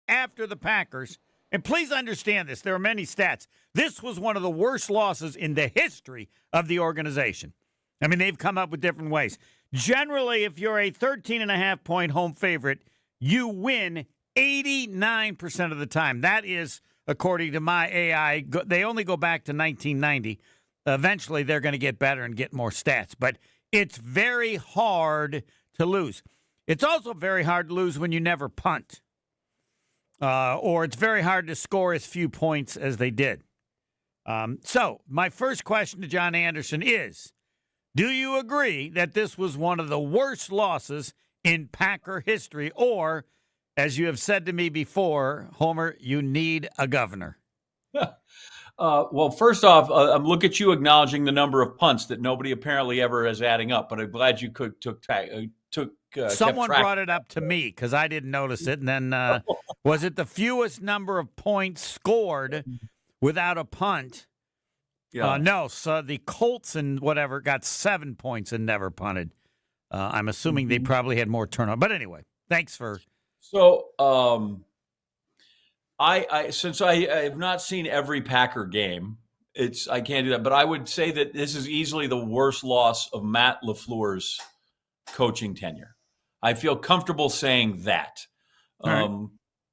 after the Packers, and please understand this, there are many stats. This was one of the worst losses in the history of the organization. I mean, they've come up with different ways. Generally, if you're a 13.5-point home favorite, you win 89% of the time. That is, according to my AI, they only go back to 1990. Eventually, they're going to get better and get more stats. But it's very hard to lose. It's also very hard to lose when you never punt. Or it's very hard to score as few points as they did. So my first question to John Anderson is, do you agree that this was one of the worst losses in Packer history? Or, as you have said to me before, Homer, you need a governor? Well, first off, look at you acknowledging the number of punts that nobody apparently ever is adding up. But I'm glad you took someone kept track. brought it up to me because I didn't notice it. And then was it the fewest number of points scored without a punt? Yeah. No, so the Colts and whatever got 7 points and never punted. I'm assuming they probably had more turnover. But anyway, thanks for. So, since I have not seen every Packer game, I can't do that. But I would say that this is easily the worst loss of Matt LaFleur's coaching tenure. I feel comfortable saying that. Right.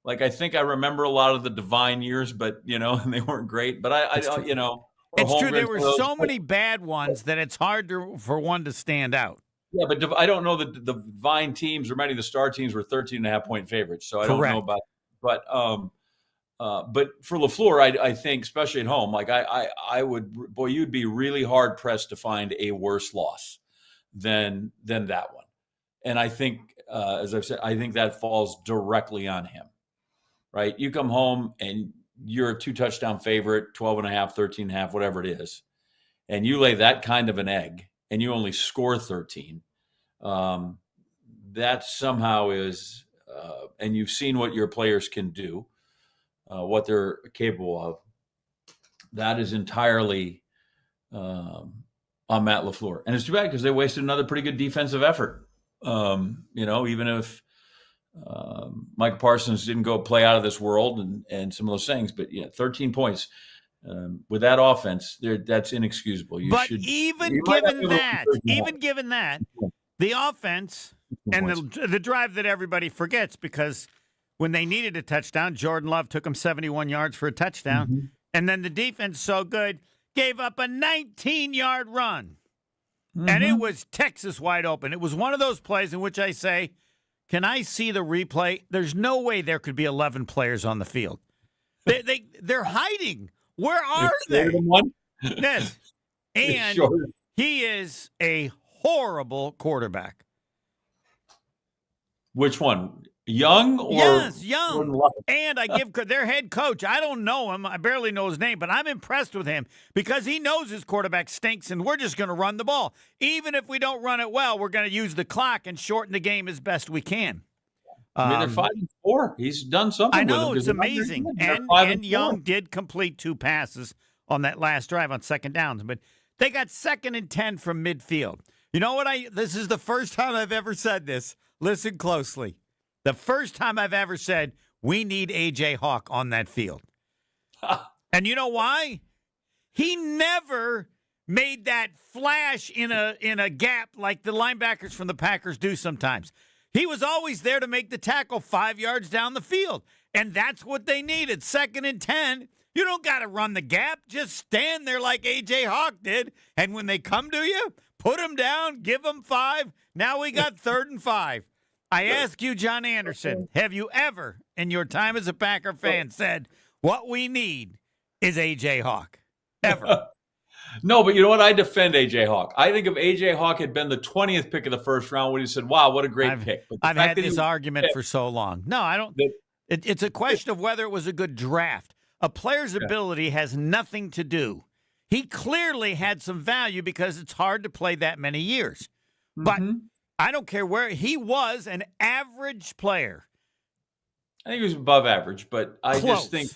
Like, I think I remember a lot of the Divine years, but and they weren't great. But It's true. There were so many bad ones that it's hard for one to stand out. Yeah, but I don't know that the Divine teams or many of the star teams were 13.5-point favorites. So I don't know about that. But for LaFleur, I think, especially at home, like I would, boy, you'd be really hard pressed to find a worse loss than that one. And I think, as I've said, I think that falls directly on him, right? You come home and you're a 2-touchdown favorite, 12.5, 13.5, whatever it is, and you lay that kind of an egg and you only score 13. That somehow is, and you've seen what your players can do. What they're capable of, that is entirely on Matt LaFleur. And it's too bad because they wasted another pretty good defensive effort. Even if Micah Parsons didn't go play out of this world and some of those things, but 13 points with that offense, that's inexcusable. Even given that, the offense and the drive that everybody forgets because when they needed a touchdown, Jordan Love took them 71 yards for a touchdown. Mm-hmm. And then the defense, so good, gave up a 19-yard run. Mm-hmm. And it was Texas wide open. It was one of those plays in which I say, can I see the replay? There's no way there could be 11 players on the field. They're hiding. Where are they? Yes. And he is a horrible quarterback. Which one? Young or yes, young. And I give their head coach, I don't know him. I barely know his name, but I'm impressed with him because he knows his quarterback stinks and we're just going to run the ball. Even if we don't run it well, we're going to use the clock and shorten the game as best we can. They're 5-4. He's done something. I know, with it's amazing. And Young did complete 2 passes on that last drive on second downs, but they got 2nd and 10 from midfield. You know what? This is the first time I've ever said this. Listen closely. The first time I've ever said, we need A.J. Hawk on that field. And you know why? He never made that flash in a gap like the linebackers from the Packers do sometimes. He was always there to make the tackle 5 yards down the field. And that's what they needed. 2nd and 10. You don't got to run the gap. Just stand there like A.J. Hawk did. And when they come to you, put them down, give them 5. Now we got 3rd and 5. I ask you, John Anderson, have you ever, in your time as a Packer fan, said, what we need is A.J. Hawk? Ever? No, but you know what? I defend A.J. Hawk. I think if A.J. Hawk had been the 20th pick of the first round, would have said, wow, what a great pick. But I've had this argument for so long. No, I don't. It's a question of whether it was a good draft. A player's ability has nothing to do. He clearly had some value because it's hard to play that many years. But I don't care where he was, an average player. I think he was above average, but I just think.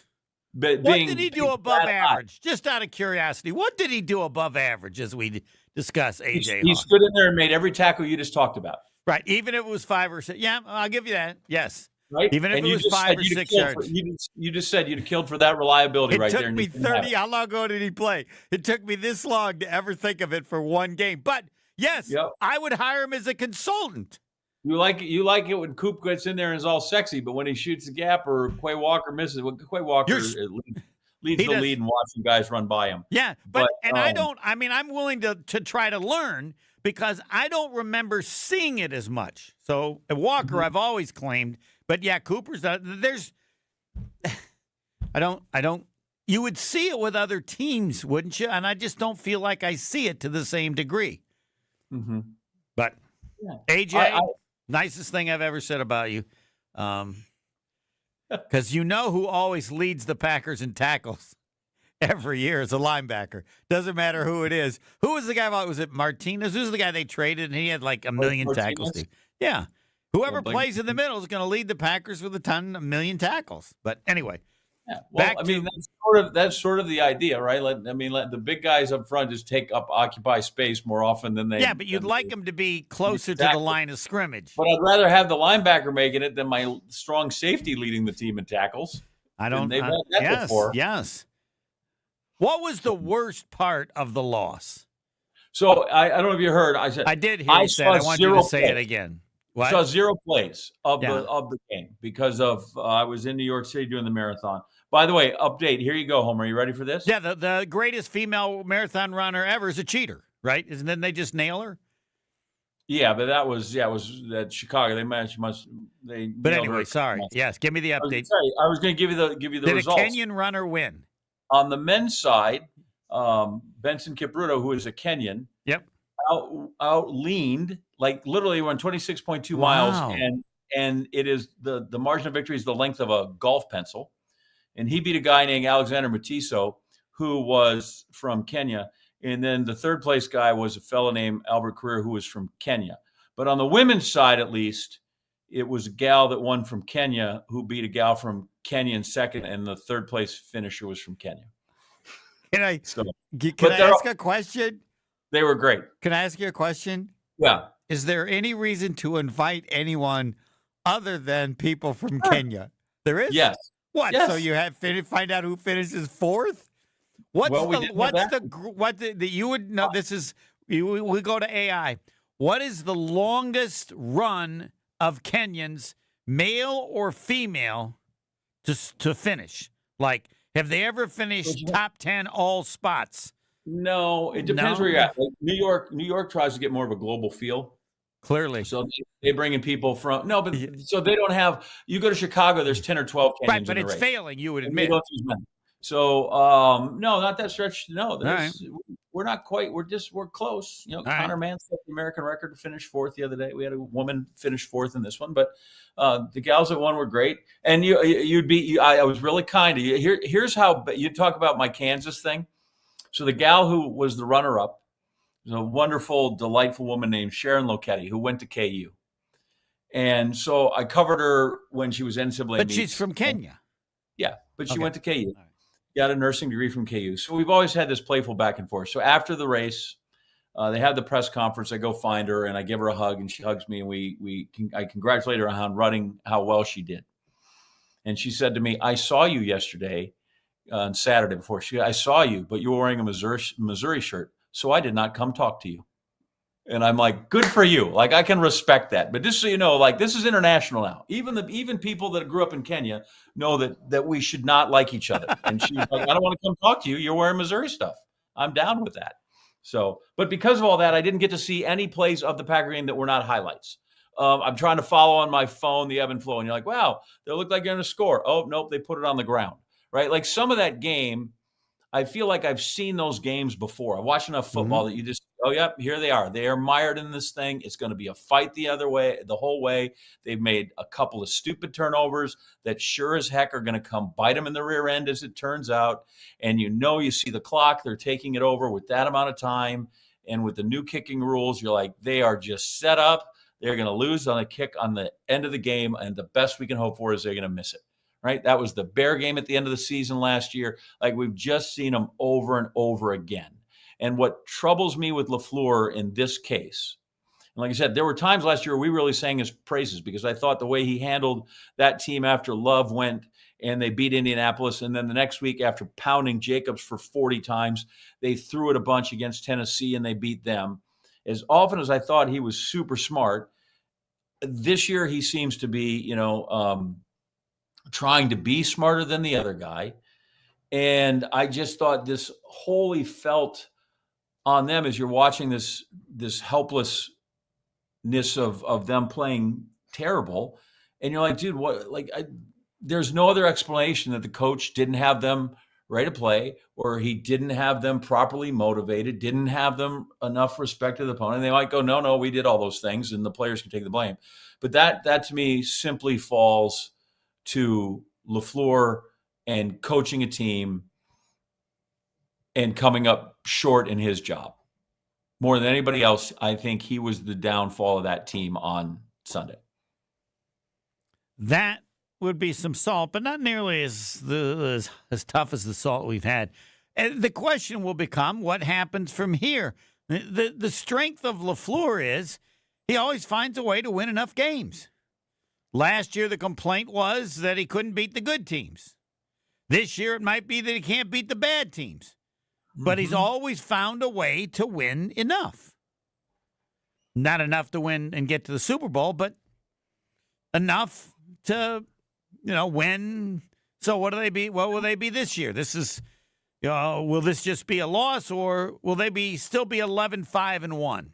What did he do above average? Just out of curiosity, what did he do above average as we discuss A.J. Hawk? He stood in there and made every tackle you just talked about. Right, even if it was 5 or 6. Yeah, I'll give you that. Yes. right? Even if And it you was just 5 said or you'd have 6 killed for, yards. you just said you'd have killed for that reliability It right there. took And me you didn't have 30. it. How long ago did he play? It took me this long to ever think of it for one game. But yes, Yep. I would hire him as a consultant. You like it when Coop gets in there and is all sexy, but when he shoots the gap or Quay Walker misses, well, Quay Walker leads the lead and watching guys run by him. Yeah, but I'm willing to try to learn because I don't remember seeing it as much. So Walker, I've always claimed, but yeah, Cooper's there's. I don't. You would see it with other teams, wouldn't you? And I just don't feel like I see it to the same degree. Mm-hmm. But yeah. AJ, nicest thing I've ever said about you. Because you know who always leads the Packers in tackles every year is a linebacker. Doesn't matter who it is. Who was the guy? Was it Martinez? Who's the guy they traded and he had like a million tackles? Yeah. Whoever plays in the middle is going to lead the Packers with a million tackles. But anyway. Yeah. Well, that's sort of the idea, right? Let the big guys up front just occupy space more often than they. Yeah, but you'd like them to be closer to the line of scrimmage. But I'd rather have the linebacker making it than my strong safety leading the team in tackles. They've had that before. Yes. What was the worst part of the loss? So I don't know if you heard. I did hear you say it. I want you to say it again. What? I saw 0 plays of the game because of I was in New York City doing the marathon. By the way, update. Here you go, Homer. Are you ready for this? Yeah, the greatest female marathon runner ever is a cheater, right? Isn't then they just nail her? Yeah, but it was at Chicago. But anyway, sorry. Yes, give me the update. I was going to give you the results. Did a Kenyan runner win? On the men's side, Benson Kipruto, who is a Kenyan, out leaned, like literally went 26.2 miles, and it is the margin of victory is the length of a golf pencil. And he beat a guy named Alexander Matiso, who was from Kenya. And then the third place guy was a fellow named Albert Career, who was from Kenya. But on the women's side, at least, it was a gal that won from Kenya who beat a gal from Kenya in second, and the third place finisher was from Kenya. Can I ask a question? They were great. Can I ask you a question? Yeah. Is there any reason to invite anyone other than people from Kenya? There is? Yes. What? Yes. So you have find out who finishes fourth? We go to AI. What is the longest run of Kenyans, male or female, to finish? Like, have they ever finished top 10 all spots? No, it depends where you're at. Like New York tries to get more of a global feel. Clearly. So they bring in people from so they don't have. You go to Chicago, there's 10 or 12 Kenyans. Right, but it's failing. You would admit. So no, not that stretch. No, we're not quite. We're close. Connor Mann set the American record to finish fourth the other day. We had a woman finish fourth in this one, but the gals that won were great. And I was really kind to you. Here's how you talk about my Kansas thing. So the gal who was the runner-up was a wonderful, delightful woman named Sharon Lochetti who went to KU. And so I covered her when she was NCAA. But she's from Kenya. Yeah, but she went to KU. Got a nursing degree from KU. So we've always had this playful back and forth. So after the race, they have the press conference. I go find her and I give her a hug and she hugs me and I congratulate her on running how well she did. And she said to me, I saw you yesterday on Saturday before. I saw you, but you were wearing a Missouri shirt. So I did not come talk to you. And I'm like, good for you. Like, I can respect that. But just so you know, like, this is international now. Even people that grew up in Kenya know that we should not like each other. And she's like, I don't want to come talk to you. You're wearing Missouri stuff. I'm down with that. So, but because of all that, I didn't get to see any plays of the Packer game that were not highlights. I'm trying to follow on my phone the ebb and flow. And you're like, wow, they look like they're going to score. Oh, nope, they put it on the ground. Right? Like some of that game, I feel like I've seen those games before. I watched enough football that you just, oh, yep, here they are. They are mired in this thing. It's going to be a fight the whole way. They've made a couple of stupid turnovers that sure as heck are going to come bite them in the rear end, as it turns out. And you see the clock. They're taking it over with that amount of time. And with the new kicking rules, you're like, they are just set up. They're going to lose on a kick on the end of the game. And the best we can hope for is they're going to miss it. Right? That was the Bear game at the end of the season last year. Like, we've just seen them over and over again. And what troubles me with LaFleur in this case, And like I said, there were times last year we really sang his praises because I thought the way he handled that team after Love went and they beat Indianapolis, and then the next week after pounding Jacobs for 40 times, they threw it a bunch against Tennessee and they beat them. As often as I thought he was super smart, this year he seems to be, trying to be smarter than the other guy. And I just thought this wholly felt on them as you're watching this helplessness of them playing terrible. And you're like, dude, what? There's no other explanation that the coach didn't have them ready to play, or he didn't have them properly motivated, didn't have them enough respect to the opponent. They might go, no, we did all those things, and the players can take the blame. But that to me simply falls to LaFleur and coaching a team and coming up short in his job. More than anybody else, I think he was the downfall of that team on Sunday. That would be some salt, but not nearly as tough as the salt we've had. And the question will become, what happens from here? The strength of LaFleur is he always finds a way to win enough games. Last year, the complaint was that he couldn't beat the good teams. This year, it might be that he can't beat the bad teams. But he's always found a way to win enough. Not enough to win and get to the Super Bowl, but enough to, win. So what will they be? What will they be this year? This is, will this just be a loss, or will they still be 11-5-1,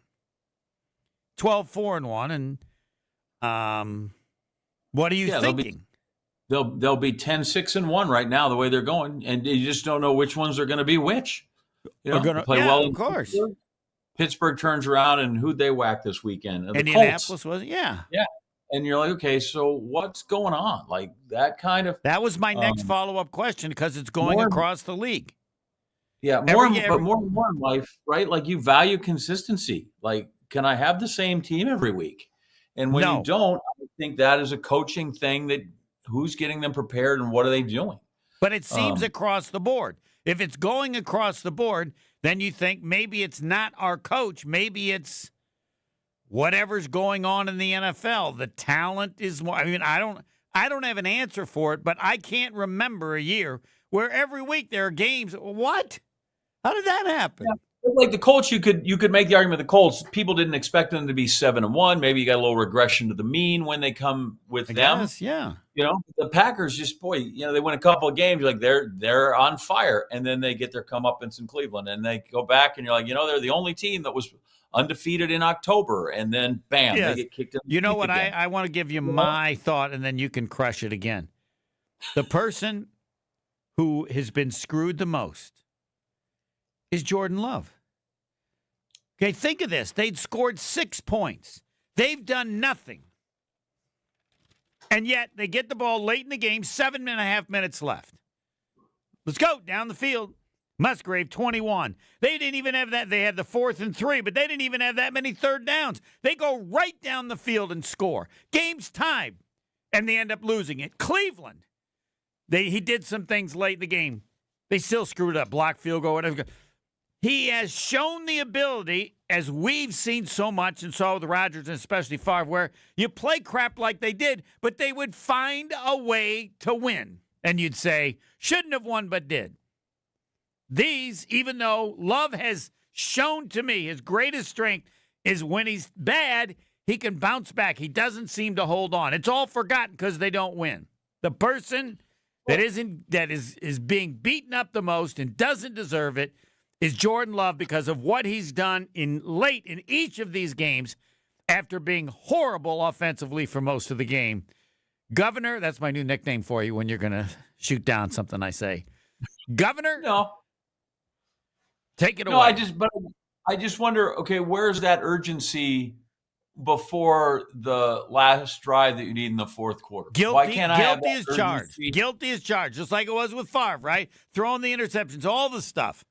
12-4-1? And what are you thinking? They'll be 10-6-1 right now, the way they're going, and you just don't know which ones are going to be which. Play well. Of course. Pittsburgh turns around, and who'd they whack this weekend? Indianapolis was it? Yeah. And you're like, okay, so what's going on? Like that kind of. That was my next follow-up question, because it's going across the league. Yeah, more in life, right? Like, you value consistency. Like, can I have the same team every week? And when you don't, I think that is a coaching thing. That who's getting them prepared and what are they doing? But it seems across the board. If it's going across the board, then you think maybe it's not our coach. Maybe it's whatever's going on in the NFL. The talent is more. I mean, I don't have an answer for it, but I can't remember a year where every week there are games. What? How did that happen? Yeah. Like the Colts, you could make the argument the Colts, people didn't expect them to be 7-1. Maybe you got a little regression to the mean when they come with them. Guess, yeah. The Packers just, they win a couple of games, like they're on fire, and then they get their comeuppance in Cleveland, and they go back, and you're like, they're the only team that was undefeated in October, and then bam, they get kicked in. You know what? I want to give you my thought, and then you can crush it again. The person who has been screwed the most is Jordan Love. Okay, think of this. They'd scored 6 points. They've done nothing. And yet they get the ball late in the game, 7.5 minutes left. Let's go down the field. Musgrave, 21. They didn't even have that. They had the 4th and 3, but they didn't even have that many third downs. They go right down the field and score. Game's tied, and they end up losing it. Cleveland, he did some things late in the game. They still screwed up. Block, field goal, whatever. He has shown the ability, as we've seen so much and saw with Rodgers and especially Favre, where you play crap like they did, but they would find a way to win. And you'd say, shouldn't have won, but did. These, even though Love has shown to me his greatest strength is when he's bad, he can bounce back. He doesn't seem to hold on. It's all forgotten because they don't win. The person that is being beaten up the most and doesn't deserve it is Jordan Love, because of what he's done late in each of these games after being horrible offensively for most of the game. Governor, that's my new nickname for you when you're going to shoot down something I say. Governor? No. Take it away. No, I just wonder, okay, where's that urgency before the last drive that you need in the fourth quarter? Why can't I have that urgency? Guilty as charged, just like it was with Favre, right? Throwing the interceptions, all the stuff.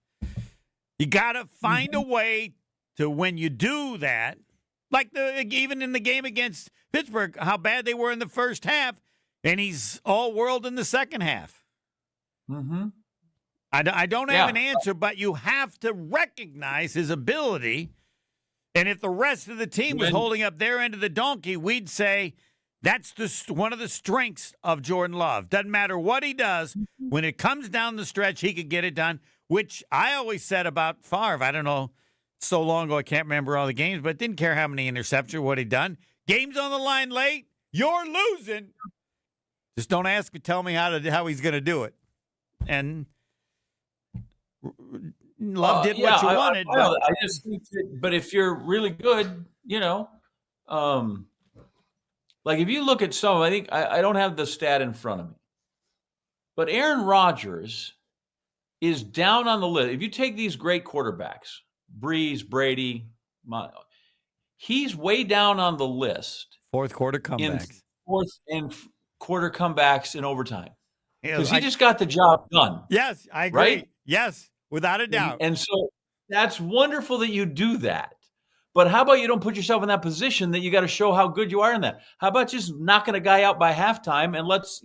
You got to find a way to, when you do that, like even in the game against Pittsburgh, how bad they were in the first half, and he's all-world in the second half. Mm-hmm. I don't have an answer, but you have to recognize his ability, And if the rest of the team was holding up their end of the donkey, we'd say that's one of the strengths of Jordan Love. Doesn't matter what he does. When it comes down the stretch, he could get it done, which I always said about Favre. I don't know, so long ago I can't remember all the games, but didn't care how many interceptions, what he'd done. Games on the line late, you're losing. Just don't tell me how he's going to do it. And Love did what you wanted. I just think but if you're really good, like if you look at some, I think I don't have the stat in front of me, but Aaron Rodgers is down on the list. If you take these great quarterbacks, Breeze, Brady, he's way down on the list. Fourth quarter comebacks. Quarter comebacks in overtime. Because he just got the job done. Yes, I agree. Right? Yes, without a doubt. And so that's wonderful that you do that. But how about you don't put yourself in that position that you got to show how good you are in that? How about just knocking a guy out by halftime and let's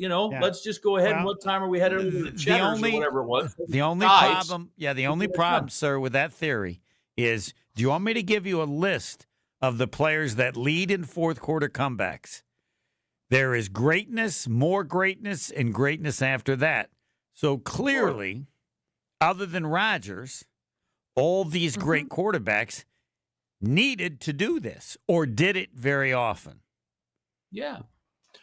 just go ahead and what time are we headed to the Cheddars or whatever it was? The only problem, sir, with that theory is, do you want me to give you a list of the players that lead in fourth quarter comebacks? There is greatness, more greatness, and greatness after that. So clearly, other than Rodgers, all these great quarterbacks needed to do this or did it very often. Yeah.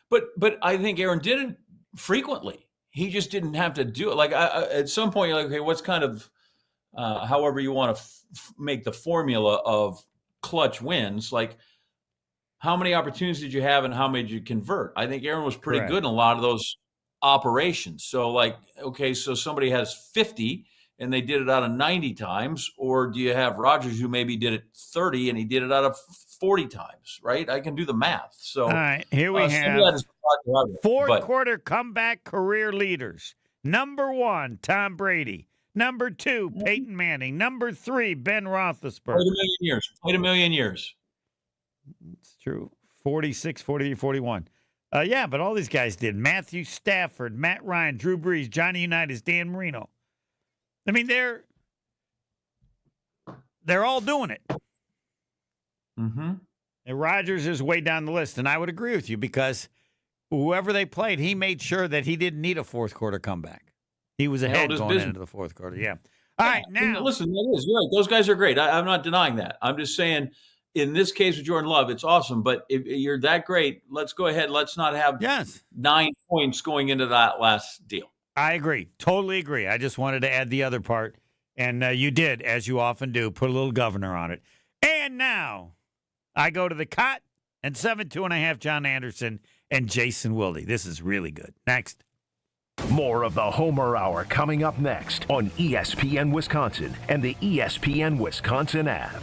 But I think Aaron did it frequently. He just didn't have to do it. Like at some point, you're like, okay, what's kind of, however you want to make the formula of clutch wins, like, how many opportunities did you have and how many did you convert? I think Aaron was pretty good in a lot of those operations. So so somebody has 50 and they did it out of 90 times, or do you have Rodgers who maybe did it 30 and he did it out of 40 times, right? I can do the math. So all right, here we have fourth quarter comeback career leaders. Number 1, Tom Brady. Number 2, Peyton Manning. Number 3, Ben Roethlisberger. Played a million years. It's true. 46, 48, 41. Yeah, but all these guys did. Matthew Stafford, Matt Ryan, Drew Brees, Johnny Unitas, Dan Marino. I mean, they're all doing it. Mm-hmm. And Rodgers is way down the list, and I would agree with you because whoever they played, he made sure that he didn't need a fourth quarter comeback. He was ahead going into the fourth quarter. Yeah. All right, now. Listen, you're right. Those guys are great. I'm not denying that. I'm just saying, in this case with Jordan Love, it's awesome. But if you're that great, let's go ahead. Let's not have 9 points going into that last deal. I agree. Totally agree. I just wanted to add the other part. And you did, as you often do, put a little governor on it. And now I go to the cot and 7'2½" John Anderson and Jason Wilde. This is really good. Next. More of the Homer Hour coming up next on ESPN Wisconsin and the ESPN Wisconsin app.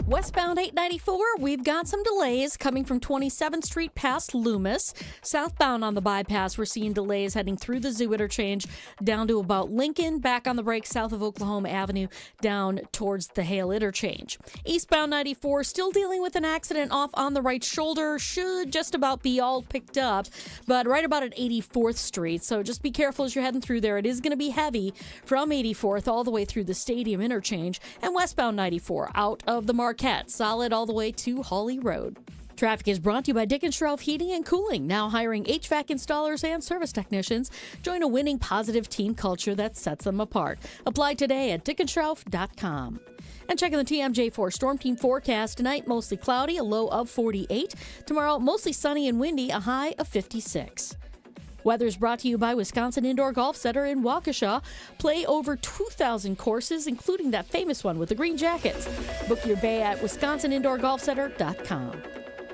Westbound 894, we've got some delays coming from 27th Street past Loomis. Southbound on the bypass, we're seeing delays heading through the Zoo interchange down to about Lincoln, back on the brakes south of Oklahoma Avenue, down towards the Hale interchange. Eastbound 94, still dealing with an accident off on the right shoulder. Should just about be all picked up, but right about at 84th Street. So just be careful as you're heading through there. It is going to be heavy from 84th all the way through the Stadium interchange, and westbound 94 out of the Marquette, solid all the way to Hawley Road. Traffic is brought to you by Dickenschrauff Heating and Cooling, now hiring HVAC installers and service technicians. Join a winning, positive team culture that sets them apart. Apply today at dickenschrauff.com. And checking the TMJ4 Storm Team forecast tonight, mostly cloudy, a low of 48. Tomorrow, mostly sunny and windy, a high of 56. Weather is brought to you by Wisconsin Indoor Golf Center in Waukesha. Play over 2,000 courses, including that famous one with the green jackets. Book your bay at wisconsinindorgolfcenter.com.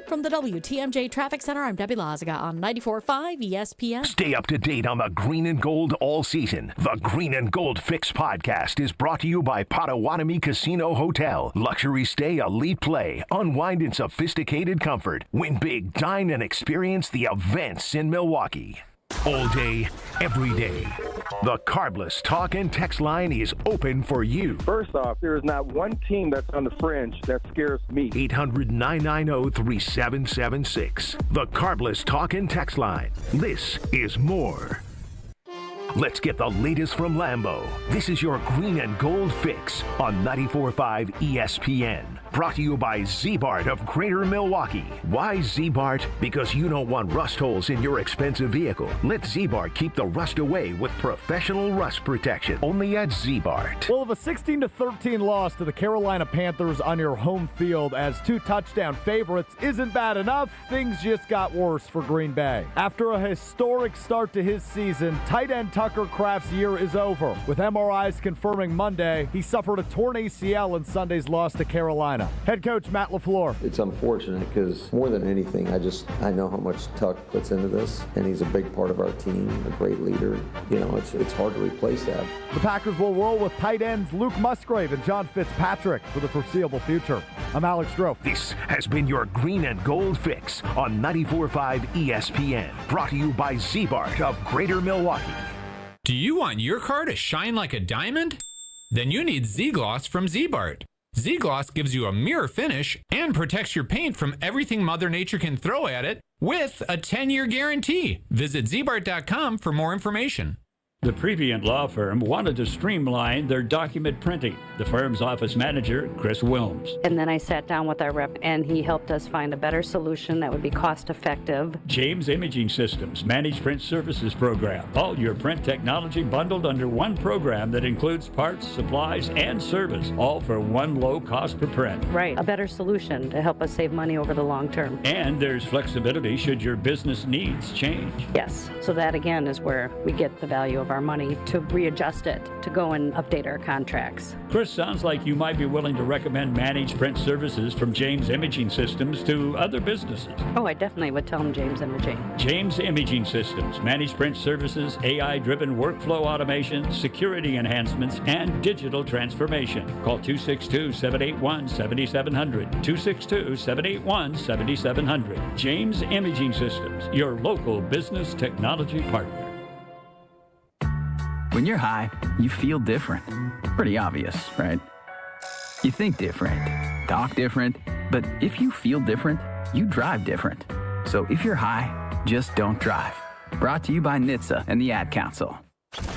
From the WTMJ Traffic Center, I'm Debbie Lazaga on 94.5 ESPN. Stay up to date on the green and gold all season. The Green and Gold Fix podcast is brought to you by Potawatomi Casino Hotel. Luxury stay, elite play, unwind in sophisticated comfort. Win big, dine, and experience the events in Milwaukee. All day, every day. The Carbless Talk and Text line is open for you. First off, there is not one team that's on the fringe that scares me. 800-990-3776. The Carbless Talk and Text line. This is more. Let's get the latest from Lambeau. This is your Green and Gold Fix on 94.5 ESPN. Brought to you by Z-Bart of Greater Milwaukee. Why Z-Bart? Because you don't want rust holes in your expensive vehicle. Let Z-Bart keep the rust away with professional rust protection. Only at Z-Bart. Well, the 16-13 loss to the Carolina Panthers on your home field as 2 touchdown favorites isn't bad enough. Things just got worse for Green Bay. After a historic start to his season, tight end Tucker Kraft's year is over. With MRIs confirming Monday, he suffered a torn ACL in Sunday's loss to Carolina. Head coach Matt LaFleur. It's unfortunate because more than anything, I know how much Tuck puts into this, and he's a big part of our team, a great leader. You know, it's hard to replace that. The Packers will roll with tight ends Luke Musgrave and John Fitzpatrick for the foreseeable future. I'm Alex Stroh. This has been your Green and Gold Fix on 94.5 ESPN. Brought to you by Z-Bart of Greater Milwaukee. Do you want your car to shine like a diamond? Then you need Z-Gloss from Z-Bart. Z-Gloss gives you a mirror finish and protects your paint from everything Mother Nature can throw at it with a 10-year guarantee. Visit zbart.com for more information. The Previent Law Firm wanted to streamline their document printing. The firm's office manager, Chris Wilms. And then I sat down with our rep, and he helped us find a better solution that would be cost-effective. James Imaging Systems Managed Print Services Program. All your print technology bundled under one program that includes parts, supplies, and service, all for one low cost per print. Right, a better solution to help us save money over the long term. And there's flexibility should your business needs change. Yes, so that again is where we get the value of our money to readjust it, to go and update our contracts. Chris, sounds like you might be willing to recommend managed print services from James Imaging Systems to other businesses. Oh, I definitely would tell him James Imaging. James Imaging Systems, managed print services, AI-driven workflow automation, security enhancements, and digital transformation. Call 262-781-7700. 262-781-7700. James Imaging Systems, your local business technology partner. When you're high, you feel different. Pretty obvious, right? You think different, talk different, but if you feel different, you drive different. So if you're high, just don't drive. Brought to you by NHTSA and the Ad Council.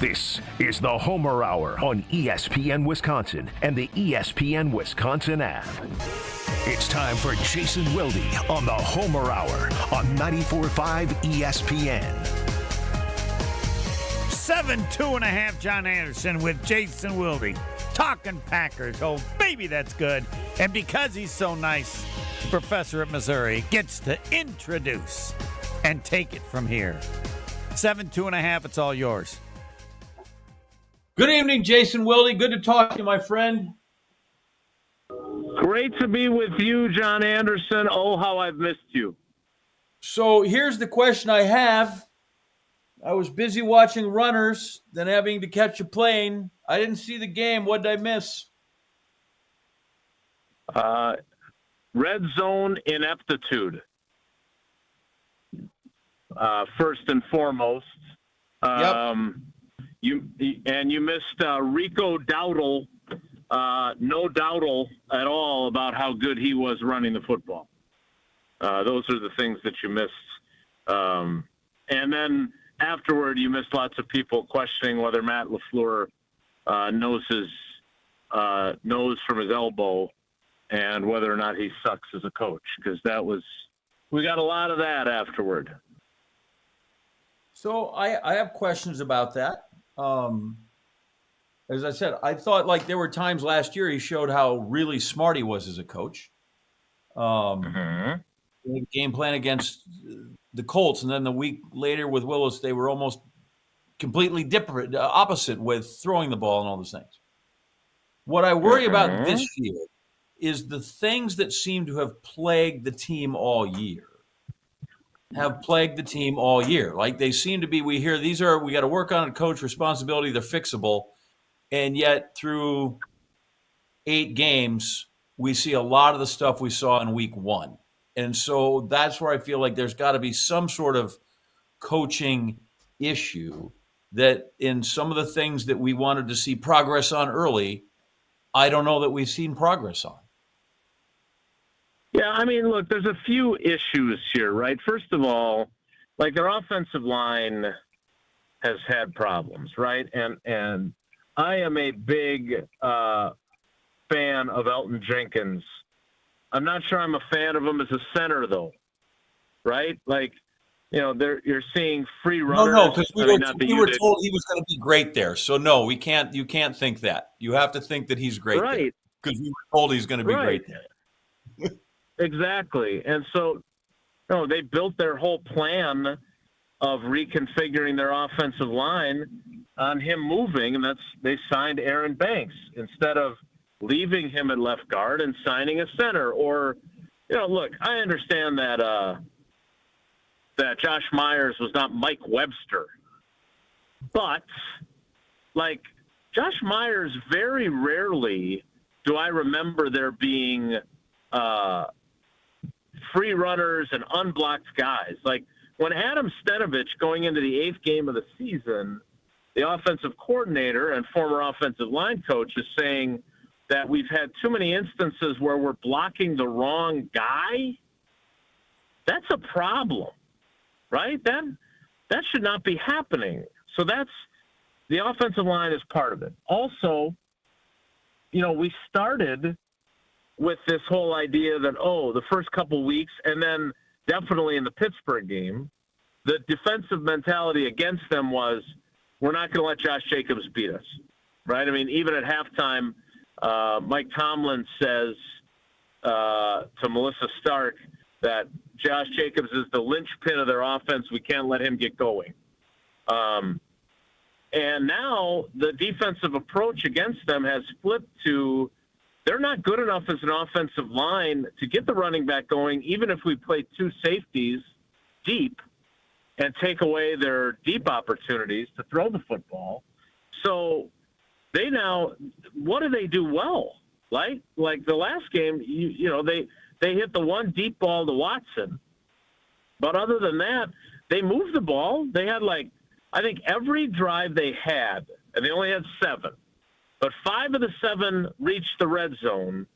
This is the Homer Hour on ESPN Wisconsin and the ESPN Wisconsin app. It's time for Jason Wilde on the Homer Hour on 94.5 ESPN. 7-2.5, John Anderson with Jason Wilde. Talking Packers. Oh, baby, that's good. And because he's so nice, the professor at Missouri gets to introduce and take it from here. 7-2.5, it's all yours. Good evening, Jason Wilde. Good to talk to you, my friend. Great to be with you, John Anderson. Oh, how I've missed you. So here's the question I have. I was busy watching runners, then having to catch a plane. I didn't see the game. What did I miss? Red zone ineptitude. First and foremost. Yep. You missed Rico Dowdle. No Dowdle at all about how good he was running the football. Those are the things that you missed. And then afterward, you missed lots of people questioning whether Matt LaFleur knows his nose from his elbow and whether or not he sucks as a coach, because we got a lot of that afterward. So I have questions about that. As I said, I thought like there were times last year he showed how really smart he was as a coach. The game plan against the Colts, and then the week later with Willis, they were almost completely different, opposite with throwing the ball and all those things. What I worry about this year is the things that seem to have plagued the team all year. Like they seem to be, we hear we got to work on it, coach responsibility, they're fixable. And yet through 8 games, we see a lot of the stuff we saw in week 1. And so that's where I feel like there's got to be some sort of coaching issue that in some of the things that we wanted to see progress on early, I don't know that we've seen progress on. Yeah, I mean, look, there's a few issues here, right? First of all, like their offensive line has had problems, right? And I am a big fan of Elton Jenkins. I'm not sure I'm a fan of him as a center, though, right? Like, you're seeing free runners. No, because we were told he was going to be great there. So no, you can't think that. You have to think that he's great, right? Because we were told he's going to be great there. Exactly. And so, they built their whole plan of reconfiguring their offensive line on him moving, and they signed Aaron Banks instead of leaving him at left guard and signing a center. Or, look, I understand that that Josh Myers was not Mike Webster, but like Josh Myers, very rarely do I remember there being free runners and unblocked guys. Like when Adam Stenovich, going into the 8th game of the season, the offensive coordinator and former offensive line coach, is saying that we've had too many instances where we're blocking the wrong guy. That's a problem, right? That should not be happening. So that's the offensive line is part of it. Also, we started with this whole idea that, the first couple weeks, and then definitely in the Pittsburgh game, the defensive mentality against them was, we're not going to let Josh Jacobs beat us, right? I mean, even at halftime, Mike Tomlin says to Melissa Stark that Josh Jacobs is the linchpin of their offense. We can't let him get going. And now the defensive approach against them has flipped to, they're not good enough as an offensive line to get the running back going, even if we play 2 safeties deep and take away their deep opportunities to throw the football. So they now, what do they do well? Like the last game, they hit the one deep ball to Watson. But other than that, they moved the ball. They had I think every drive they had, and they only had 7, but 5 of the 7 reached the red zone,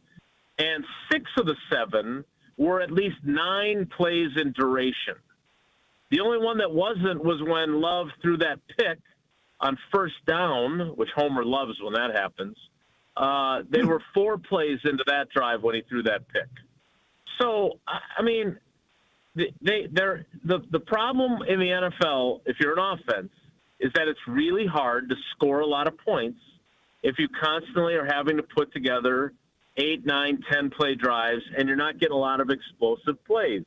and 6 of the 7 were at least 9 plays in duration. The only one that wasn't was when Love threw that pick on first down, which Homer loves when that happens. They were 4 plays into that drive when he threw that pick. So, I mean, the problem in the NFL, if you're an offense, is that it's really hard to score a lot of points if you constantly are having to put together 8, 9, 10 play drives and you're not getting a lot of explosive plays.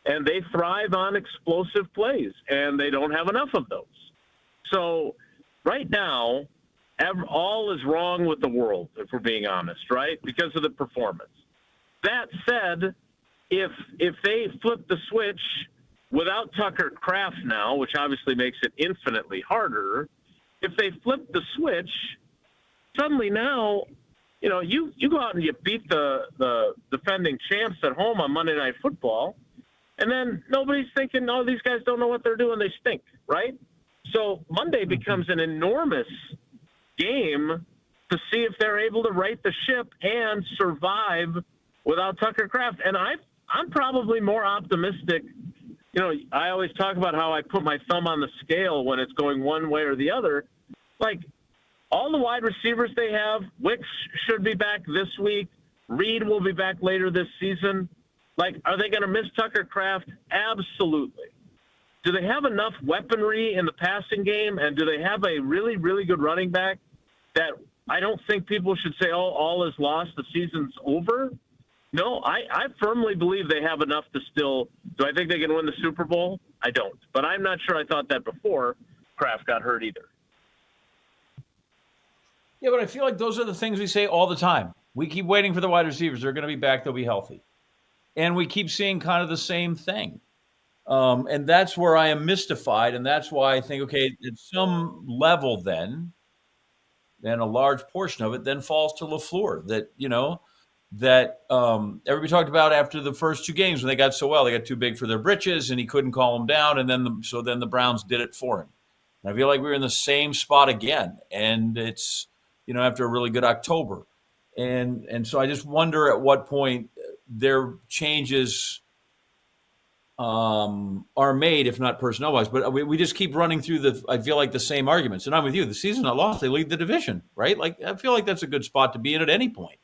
And they thrive on explosive plays, and they don't have enough of those. So right now, all is wrong with the world, if we're being honest, right? Because of the performance. That said, if they flip the switch without Tucker Kraft now, which obviously makes it infinitely harder, if they flip the switch, suddenly now, you go out and you beat the defending champs at home on Monday Night Football, and then nobody's thinking, these guys don't know what they're doing, they stink, right? So Monday becomes an enormous game to see if they're able to right the ship and survive without Tucker Kraft. And I'm probably more optimistic. I always talk about how I put my thumb on the scale when it's going one way or the other. Like, all the wide receivers they have, Wicks should be back this week. Reed will be back later this season. Like, are they going to miss Tucker Kraft? Absolutely. Do they have enough weaponry in the passing game, and do they have a really, really good running back that I don't think people should say, all is lost, the season's over? No, I firmly believe they have enough to still – do I think they can win the Super Bowl? I don't. But I'm not sure I thought that before Kraft got hurt either. Yeah, but I feel like those are the things we say all the time. We keep waiting for the wide receivers. They're going to be back. They'll be healthy. And we keep seeing kind of the same thing. And that's where I am mystified. And that's why I think, okay, at some level then a large portion of it then falls to LaFleur. That everybody talked about after the first 2 games when they got so well. They got too big for their britches, and he couldn't call them down. And then the Browns did it for him. And I feel like we're in the same spot again. And it's, after a really good October. And so I just wonder at what point there changes are made, if not personnel-wise. But we just keep running through I feel like the same arguments. And I'm with you. The season's not lost. They lead the division, right? Like, I feel like that's a good spot to be in at any point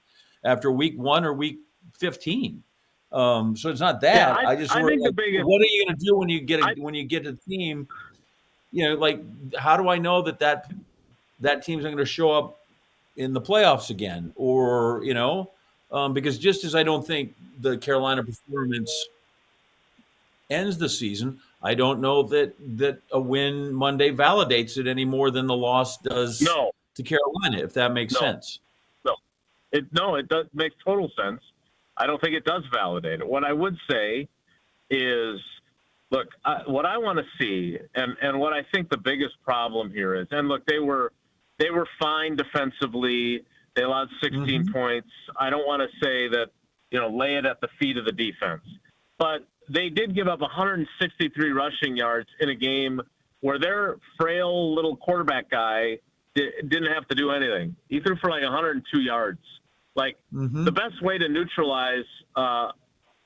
after week 1 or week 15. So it's not that. Yeah, I think the biggest, what are you going to do when you get a team? Like, how do I know that team's not going to show up in the playoffs again? Or, because just as I don't think the Carolina performance ends the season, I don't know that a win Monday validates it any more than the loss does to Carolina, if that makes sense. No, it does make total sense. I don't think it does validate it. What I would say is, look, what I want to see, and what I think the biggest problem here is, and look, they were fine defensively. They allowed 16 points. I don't want to say that, lay it at the feet of the defense, but they did give up 163 rushing yards in a game where their frail little quarterback guy didn't have to do anything. He threw for like 102 yards. Like, the best way to neutralize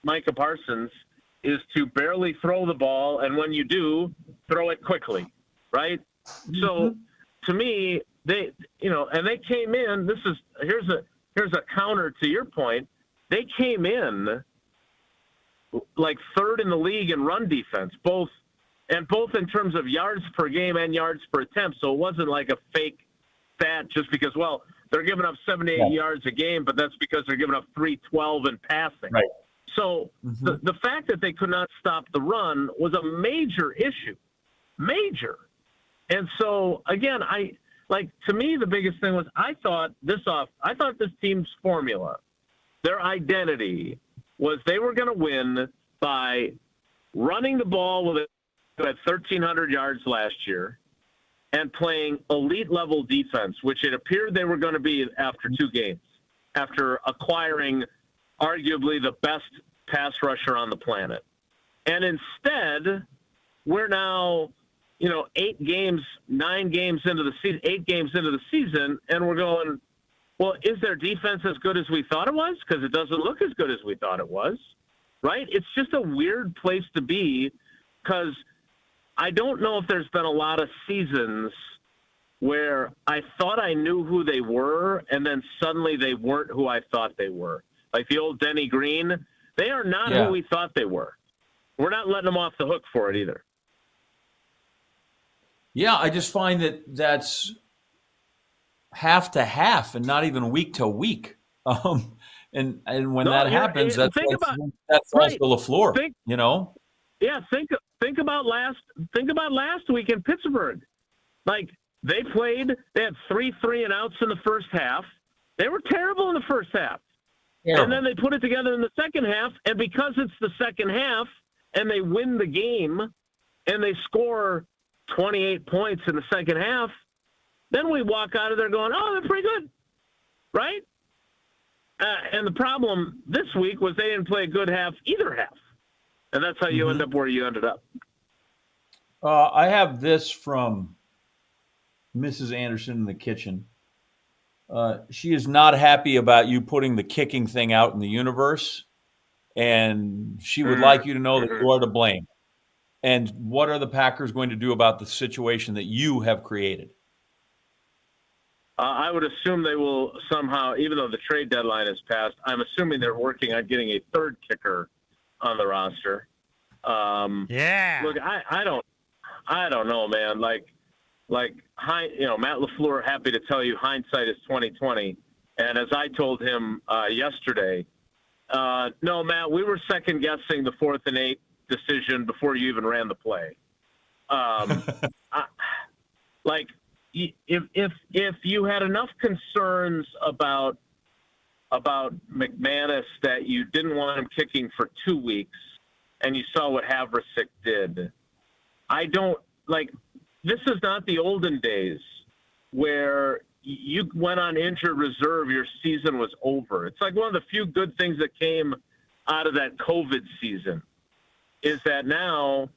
Micah Parsons is to barely throw the ball, and when you do, throw it quickly, right? So, to me, they came in. Here's a counter to your point. They came in like third in the league in run defense, both in terms of yards per game and yards per attempt. So it wasn't like a fake stat just because, they're giving up 78 yards a game, but that's because they're giving up 312 in passing. Right. So the fact that they could not stop the run was a major issue. Major. And so, again, to me, the biggest thing was I thought this team's formula, their identity was they were going to win by running the ball at 1,300 yards last year and playing elite-level defense, which it appeared they were going to be after 2 games, after acquiring arguably the best pass rusher on the planet. And instead, we're now, 8 games into the season, and we're going, well, is their defense as good as we thought it was? Because it doesn't look as good as we thought it was, right? It's just a weird place to be because I don't know if there's been a lot of seasons where I thought I knew who they were, and then suddenly they weren't who I thought they were. Like the old Denny Green, they are not who we thought they were. We're not letting them off the hook for it either. Yeah, I just find that's half to half and not even week to week. And when that happens, that's also LaFleur, Yeah, think about last week in Pittsburgh. Like, they had 3 3-and-outs in the first half. They were terrible in the first half. Terrible. And then they put it together in the second half, and because it's the second half and they win the game and they score 28 points in the second half, then we walk out of there going, oh, they're pretty good, right? And the problem this week was they didn't play a good half either half. And that's how you end up where you ended up. I have this from Mrs. Anderson in the kitchen. She is not happy about you putting the kicking thing out in the universe, and she would like you to know that you are to blame. And what are the Packers going to do about the situation that you have created? I would assume they will somehow, even though the trade deadline has passed, I'm assuming they're working on getting a third kicker on the roster. Look, I don't know, man. Matt LaFleur, happy to tell you, hindsight is 20/20. And as I told him yesterday, no, Matt, we were second guessing the 4th and 8 decision before you even ran the play. If you had enough concerns about McManus that you didn't want him kicking for 2 weeks, and you saw what Havrasek did, this is not the olden days where you went on injured reserve, your season was over. It's like one of the few good things that came out of that COVID season is that now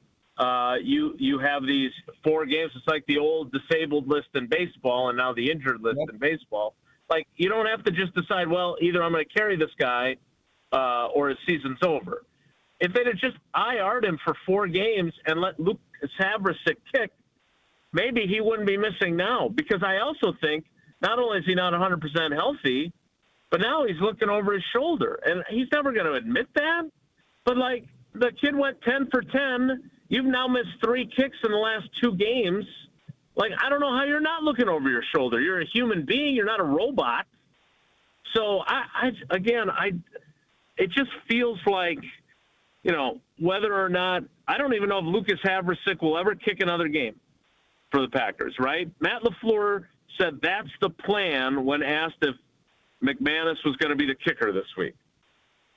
you have these 4 games. It's like the old disabled list in baseball and now the injured list in baseball. Like, you don't have to just decide, well, either I'm going to carry this guy or his season's over. if they'd have just IR'd him for 4 games and let Lucas Havrisik kick, maybe he wouldn't be missing now. Because I also think not only is he not 100% healthy, but now he's looking over his shoulder. And he's never going to admit that. But, like, the kid went 10 for 10. You've now missed 3 kicks in the last 2 games. Like, I don't know how you're not looking over your shoulder. You're a human being. You're not a robot. So, it just feels like, whether or not – I don't even know if Lucas Havrisik will ever kick another game for the Packers, right? Matt LaFleur said that's the plan when asked if McManus was going to be the kicker this week.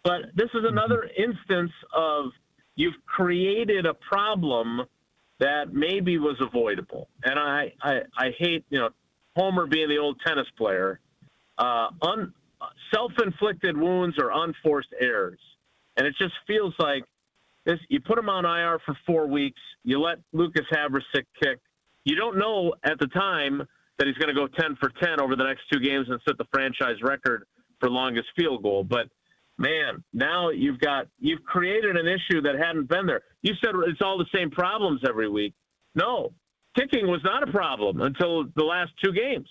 But this is another instance of you've created a problem that maybe was avoidable. And I hate, Homer being the old tennis player. Self-inflicted wounds or unforced errors. And it just feels like this. You put him on IR for 4 weeks. You let Lucas Havrisik kick. You don't know at the time that he's going to go 10 for 10 over the next 2 games and set the franchise record for longest field goal. But, man, now you've created an issue that hadn't been there. You said it's all the same problems every week. No, kicking was not a problem until the last 2 games.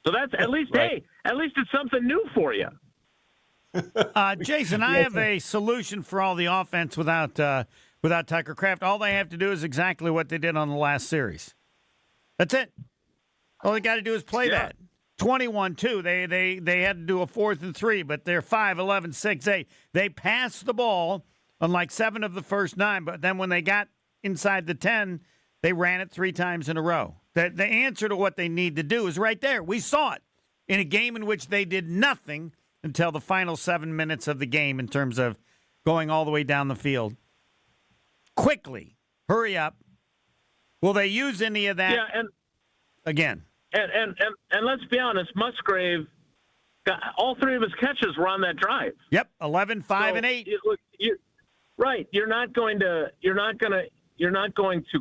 So that's at least, right. Hey, at least it's something new for you. Jason, I have a solution for all the offense without Tucker Kraft. All they have to do is exactly what they did on the last series. That's it. All they got to do is play that. 21-2. They had to do a 4th and 3, but they're 5-11, 6-8. They passed the ball on like 7 of the first 9, but then when they got inside the 10, they ran it 3 times in a row. The answer to what they need to do is right there. We saw it in a game in which they did nothing until the final 7 minutes of the game in terms of going all the way down the field. Quickly. Hurry up. Will they use any of that? Yeah, and again? And let's be honest, Musgrave got all 3 of his catches were on that drive. Yep, 11, 5, and 8. Right. You're not going to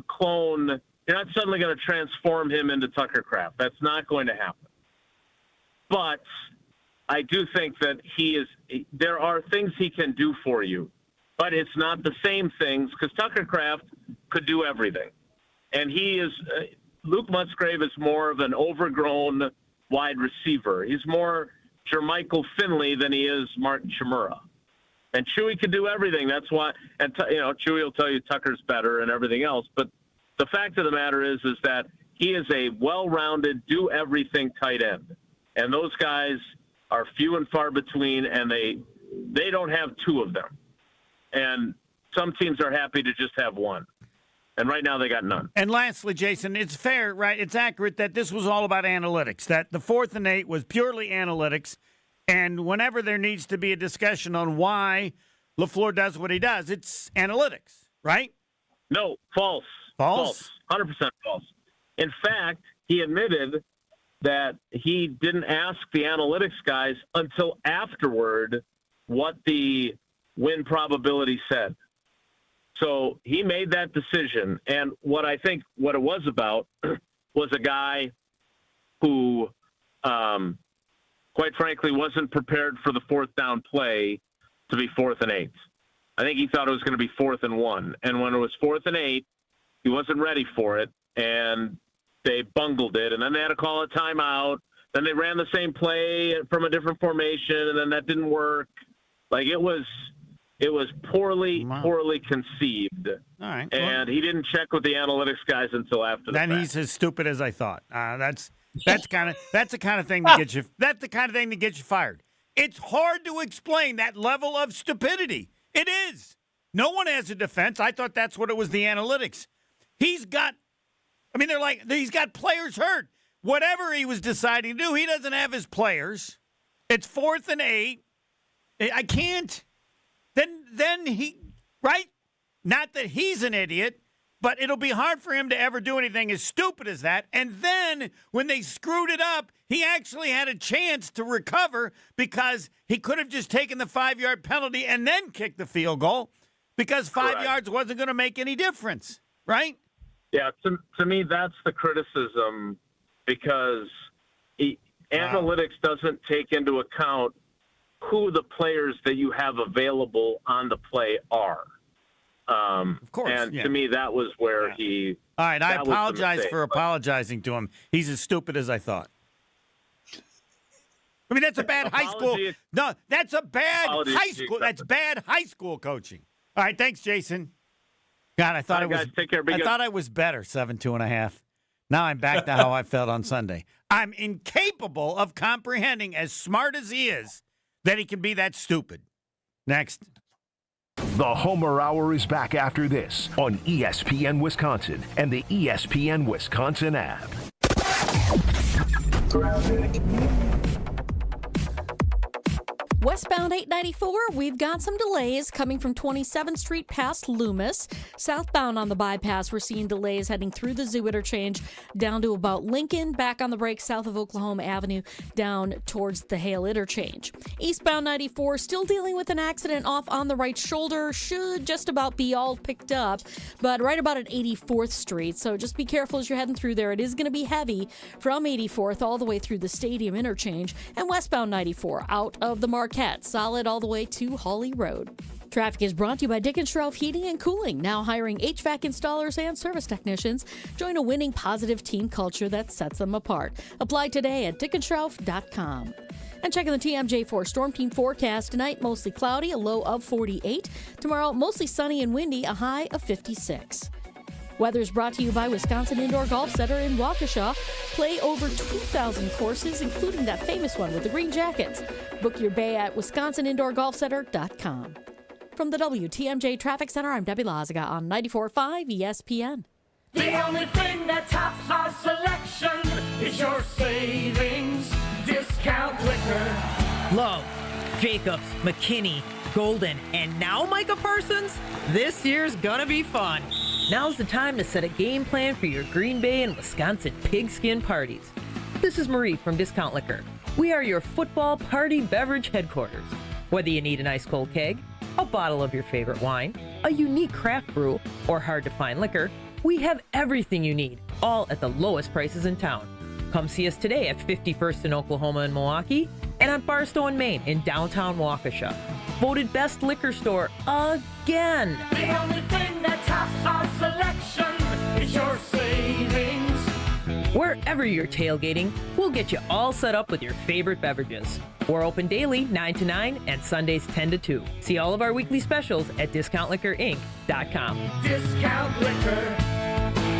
clone. You're not suddenly going to transform him into Tucker Kraft. That's not going to happen. But I do think that there are things he can do for you, but it's not the same things because Tucker Kraft could do everything. And Luke Musgrave is more of an overgrown wide receiver. He's more Jermichael Finley than he is Mark Chmura. And Chewy can do everything. That's why, Chewy will tell you Tucker's better and everything else. But the fact of the matter is that he is a well-rounded, do-everything tight end. And those guys are few and far between, and they don't have 2 of them. And some teams are happy to just have 1. And right now they got none. And lastly, Jason, it's fair, right? It's accurate that this was all about analytics, that the 4th and 8 was purely analytics. And whenever there needs to be a discussion on why LaFleur does what he does, it's analytics, right? No, false. False? 100% false. In fact, he admitted that he didn't ask the analytics guys until afterward what the win probability said. So he made that decision. And what it was about was a guy who, quite frankly, wasn't prepared for the 4th down play to be 4th and 8. I think he thought it was going to be 4th and 1. And when it was 4th and 8, he wasn't ready for it. And they bungled it. And then they had to call a timeout. Then they ran the same play from a different formation. And then that didn't work. Like it was poorly conceived. All right. And he didn't check with the analytics guys until after the fact. Then he's as stupid as I thought. That's the kind of thing that gets you. That's the kind of thing that gets you fired. It's hard to explain that level of stupidity. It is. No one has a defense. I thought that's what it was. The analytics. He's got players hurt. Whatever he was deciding to do, he doesn't have his players. It's 4th and 8. I can't. Then he, right? Not that he's an idiot, but it'll be hard for him to ever do anything as stupid as that. And then when they screwed it up, he actually had a chance to recover because he could have just taken the 5-yard penalty and then kicked the field goal because 5 yards wasn't going to make any difference, right? Yeah, to me, that's the criticism because analytics doesn't take into account who the players that you have available on the play are. Of course. And yeah. to me, that was where he. All right, I that was the apologize mistake, for apologizing to him. He's as stupid as I thought. I mean, that's a bad high school. Apology- No, that's a bad Apologies high school. That's bad high school coaching. All right, thanks, Jason. God, I thought All right, guys, take care. Be I good. thought I was better, 7-2.5. Now I'm back to how I felt on Sunday. I'm incapable of comprehending, as smart as he is, that he can be that stupid. Next. The Homer Hour is back after this on ESPN Wisconsin and the ESPN Wisconsin app. Westbound 894, we've got some delays coming from 27th Street past Loomis. Southbound on the bypass, we're seeing delays heading through the Zoo interchange down to about Lincoln, back on the brake south of Oklahoma Avenue, down towards the Hale interchange. Eastbound 94, still dealing with an accident off on the right shoulder. Should just about be all picked up, but right about at 84th Street. So just be careful as you're heading through there. It is going to be heavy from 84th all the way through the Stadium interchange. And westbound 94 out of the Marquette, solid all the way to Hawley Road. Traffic is brought to you by Dick & Schroff Heating and Cooling, now hiring HVAC installers and service technicians. Join a winning positive team culture that sets them apart. Apply today at dickandschroff.com. And checking the TMJ4 Storm Team forecast tonight, mostly cloudy, a low of 48. Tomorrow, mostly sunny and windy, a high of 56. Weather is brought to you by Wisconsin Indoor Golf Center in Waukesha. Play over 2,000 courses, including that famous one with the green jackets. Book your bay at wisconsinindorgolfcenter.com. From the WTMJ Traffic Center, I'm Debbie Lazaga on 94.5 ESPN. The only thing that tops our selection is your savings discount liquor. Love, Jacobs, McKinney, Golden, and now Micah Parsons? This year's gonna be fun. Now's the time to set a game plan for your Green Bay and Wisconsin pigskin parties. This is Marie from Discount Liquor. We are your football party beverage headquarters. Whether you need an ice cold keg, a bottle of your favorite wine, a unique craft brew, or hard-to-find liquor, we have everything you need, all at the lowest prices in town. Come see us today at 51st in Oklahoma and Milwaukee, and on Barstow and Maine in downtown Waukesha. Voted best liquor store again. The only thing that tops our selection is your savings. Wherever you're tailgating, we'll get you all set up with your favorite beverages. We're open daily 9 to 9 and Sundays 10 to 2. See all of our weekly specials at discountliquorinc.com. Discount liquor.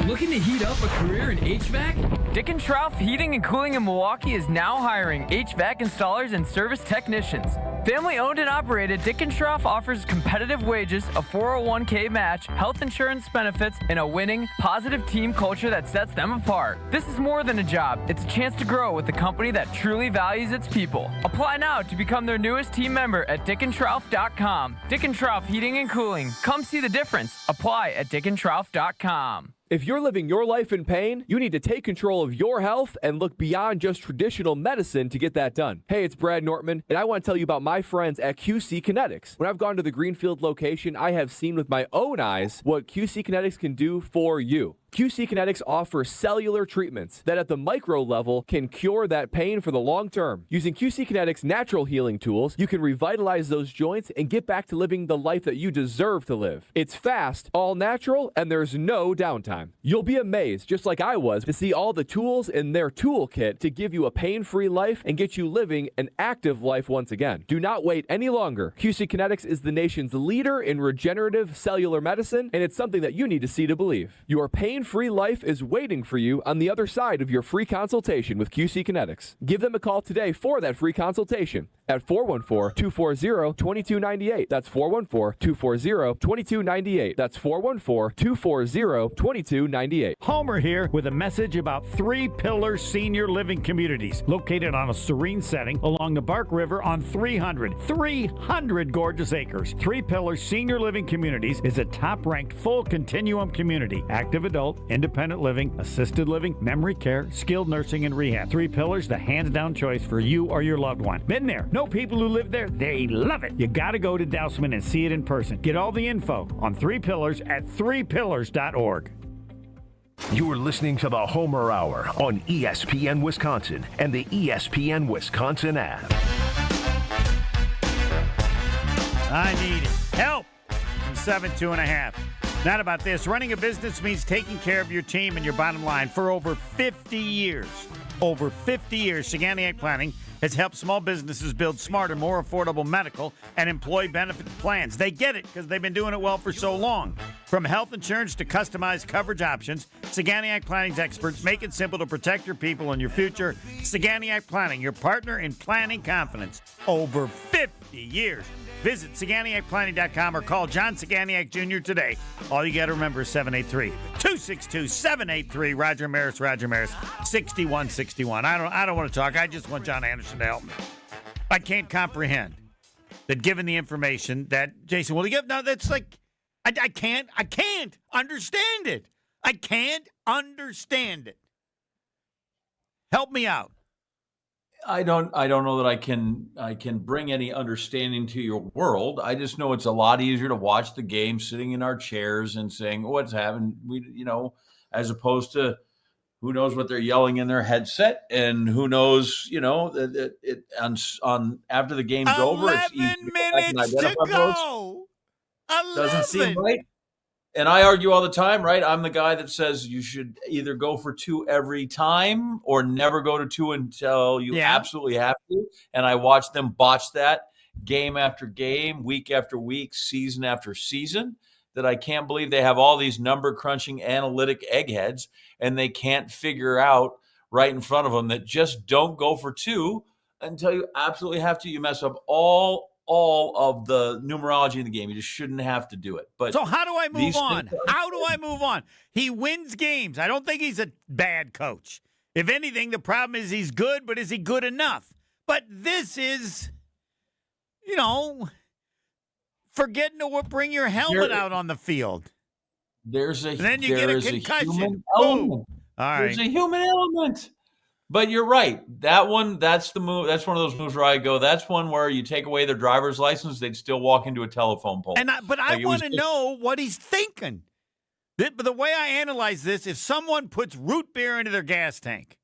Looking to heat up a career in HVAC? Dick & Schroff Heating and Cooling in Milwaukee is now hiring HVAC installers and service technicians. Family owned and operated, Dick & Schroff offers competitive wages, a 401k match, health insurance benefits, and a winning, positive team culture that sets them apart. This is more than a job. It's a chance to grow with a company that truly values its people. Apply now to become their newest team member at dickandschroff.com. Dick & Schroff Heating and Cooling. Come see the difference. Apply at dickandschroff.com. If you're living your life in pain, you need to take control of your health and look beyond just traditional medicine to get that done. Hey, it's Brad Nortman, and I want to tell you about my friends at QC Kinetics. When I've gone to the Greenfield location, I have seen with my own eyes what QC Kinetics can do for you. QC Kinetics offers cellular treatments that at the micro level can cure that pain for the long term. Using QC Kinetics' natural healing tools, you can revitalize those joints and get back to living the life that you deserve to live. It's fast, all natural, and there's no downtime. You'll be amazed, just like I was, to see all the tools in their toolkit to give you a pain-free life and get you living an active life once again. Do not wait any longer. QC Kinetics is the nation's leader in regenerative cellular medicine, and it's something that you need to see to believe. Your pain-free life is waiting for you on the other side of your free consultation with QC Kinetics. Give them a call today for that free consultation at 414-240-2298. That's 414-240-2298. That's 414-240-2298. Homer here with a message about Three Pillars Senior Living Communities, located on a serene setting along the Bark River on 300 gorgeous acres. Three Pillars Senior Living Communities is a top-ranked full continuum community, active adult, independent living, assisted living, memory care, skilled nursing, and rehab. Three Pillars, the hands-down choice for you or your loved one. Been there. Know people who live there. They love it. You got to go to Dousman and see it in person. Get all the info on Three Pillars at threepillars.org. You're listening to the Homer Hour on ESPN Wisconsin and the ESPN Wisconsin app. I need help from 772.5. Not about this. Running a business means taking care of your team and your bottom line for over 50 years. Over 50 years, Saganiac Planning has helped small businesses build smarter, more affordable medical and employee benefit plans. They get it because they've been doing it well for so long. From health insurance to customized coverage options, Saganiac Planning's experts make it simple to protect your people and your future. Saganiac Planning, your partner in planning confidence. Over 50 years. Visit SaganiacPlanning.com or call John Saganiac Jr. today. All you got to remember is 783-262-783. Roger Maris, 6161. I don't want to talk. I just want John Anderson to help me. I can't comprehend that given the information that Jason Wilde gave. No, that's like, I can't understand it. I can't understand it. Help me out. I don't know that I can bring any understanding to your world. I just know it's a lot easier to watch the game sitting in our chairs and saying what's happening. As opposed to who knows what they're yelling in their headset and who knows, on after the game's over. It's easy 11 minutes to go. 11. Doesn't seem right. And I argue all the time, right? I'm the guy that says you should either go for 2 every time or never go to 2 until you absolutely have to. And I watch them botch that game after game, week after week, season after season, that I can't believe they have all these number crunching analytic eggheads and they can't figure out right in front of them that just don't go for 2 until you absolutely have to. You mess up all of the numerology in the game. You just shouldn't have to do it. But so how do I move on? How do I move on? He wins games. I don't think he's a bad coach. If anything, the problem is he's good, but is he good enough? But this is, forgetting to bring your helmet out on the field. Then you get a concussion. All right. There's a human element. But you're right. That one, that's the move. That's one of those moves where I go, that's one where you take away their driver's license, they'd still walk into a telephone pole. But I want to know what he's thinking. But the way I analyze this, if someone puts root beer into their gas tank,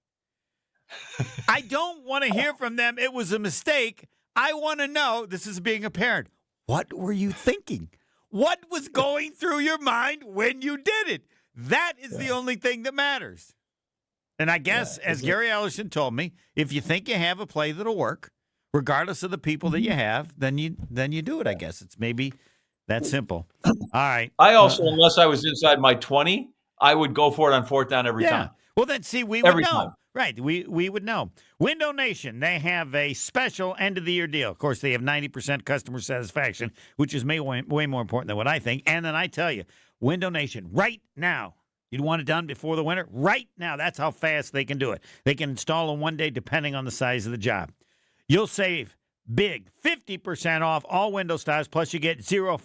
I don't want to hear from them, it was a mistake. I want to know, this is being a parent, what were you thinking? What was going through your mind when you did it? That is the only thing that matters. And I guess, as Gary Ellerson told me, if you think you have a play that'll work, regardless of the people that you have, then you do it, I guess. It's maybe that simple. All right. I also, unless I was inside my 20, I would go for it on 4th down every time. Well, then, see, we would know. Time. Right. We would know. Window Nation, they have a special end-of-the-year deal. Of course, they have 90% customer satisfaction, which is way more important than what I think. And then I tell you, Window Nation, right now, you'd want it done before the winter? Right now. That's how fast they can do it. They can install in one day depending on the size of the job. You'll save big, 50% off all window styles, plus you get 0%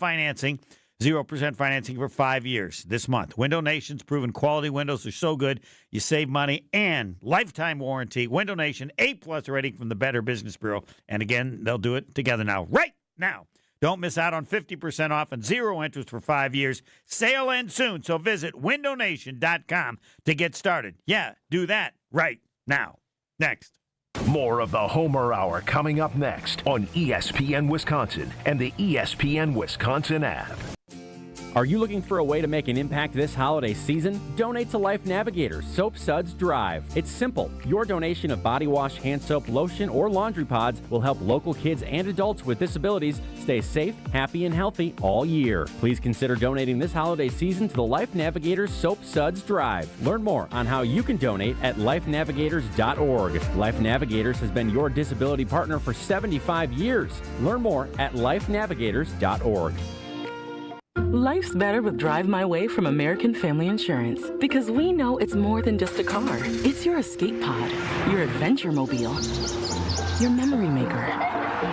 financing for 5 years this month. Window Nation's proven quality windows are so good, you save money and lifetime warranty. Window Nation, A+ rating from the Better Business Bureau. And again, they'll do it together now. Right now. Don't miss out on 50% off and 0 interest for 5 years. Sale ends soon, so visit windownation.com to get started. Yeah, do that right now. Next. More of the Homer Hour coming up next on ESPN Wisconsin and the ESPN Wisconsin app. Are you looking for a way to make an impact this holiday season? Donate to Life Navigator Soap Suds Drive. It's simple. Your donation of body wash, hand soap, lotion, or laundry pods will help local kids and adults with disabilities stay safe, happy, and healthy all year. Please consider donating this holiday season to the Life Navigators Soap Suds Drive. Learn more on how you can donate at lifenavigators.org. Life Navigators has been your disability partner for 75 years. Learn more at lifenavigators.org. Life's better with Drive My Way from American Family Insurance, because we know it's more than just a car. It's your escape pod, your adventure mobile, your memory maker.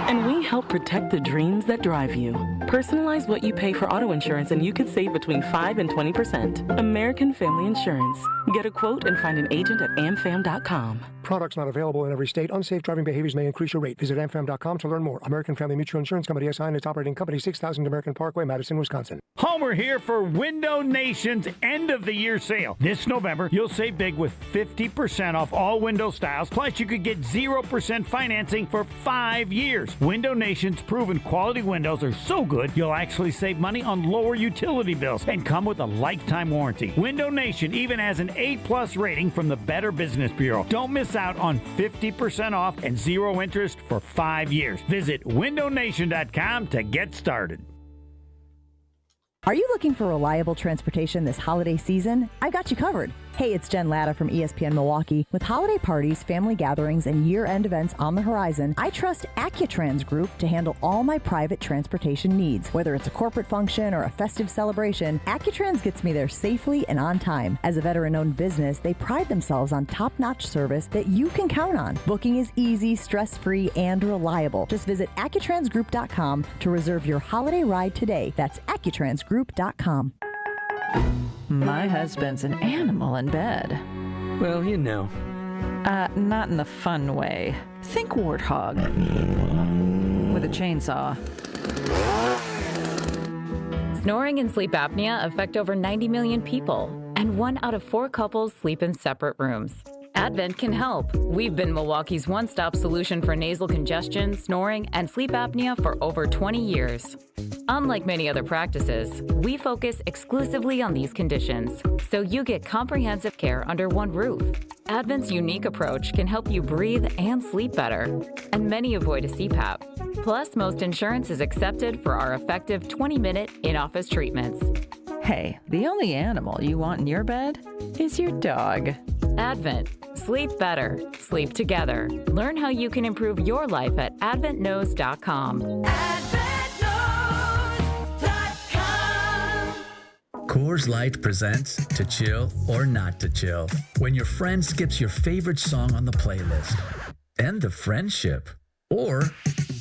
And we help protect the dreams that drive you. Personalize what you pay for auto insurance and you could save between 5 and 20%. American Family Insurance. Get a quote and find an agent at amfam.com. Products not available in every state. Unsafe driving behaviors may increase your rate. Visit amfam.com to learn more. American Family Mutual Insurance Company, SI, and its operating company, 6000 American Parkway, Madison, Wisconsin. Homer here for Window Nation's end-of-the-year sale. This November, you'll save big with 50% off all window styles. Plus, you could get 0% financing for 5 years. Window Nation's proven quality windows are so good, you'll actually save money on lower utility bills and come with a lifetime warranty. Window Nation even has an A+ rating from the Better Business Bureau. Don't miss out on 50% off and 0 interest for 5 years. Visit windownation.com to get started. Are you looking for reliable transportation this holiday season? I've got you covered. Hey, it's Jen Latta from ESPN Milwaukee. With holiday parties, family gatherings, and year-end events on the horizon, I trust Accutrans Group to handle all my private transportation needs. Whether it's a corporate function or a festive celebration, Accutrans gets me there safely and on time. As a veteran-owned business, they pride themselves on top-notch service that you can count on. Booking is easy, stress-free, and reliable. Just visit AccuTransGroup.com to reserve your holiday ride today. That's AccuTransGroup.com. My husband's an animal in bed. Well, you know. Not in the fun way. Think warthog. With a chainsaw. Snoring and sleep apnea affect over 90 million people, and 1 out of 4 couples sleep in separate rooms. Advent can help. We've been Milwaukee's one-stop solution for nasal congestion, snoring, and sleep apnea for over 20 years. Unlike many other practices, we focus exclusively on these conditions, so you get comprehensive care under one roof. Advent's unique approach can help you breathe and sleep better, and many avoid a CPAP. Plus, most insurance is accepted for our effective 20-minute in-office treatments. Hey, the only animal you want in your bed is your dog. Advent. Sleep better. Sleep together. Learn how you can improve your life at adventknows.com. Coors Light presents To Chill or Not to Chill. When your friend skips your favorite song on the playlist. End the friendship. Or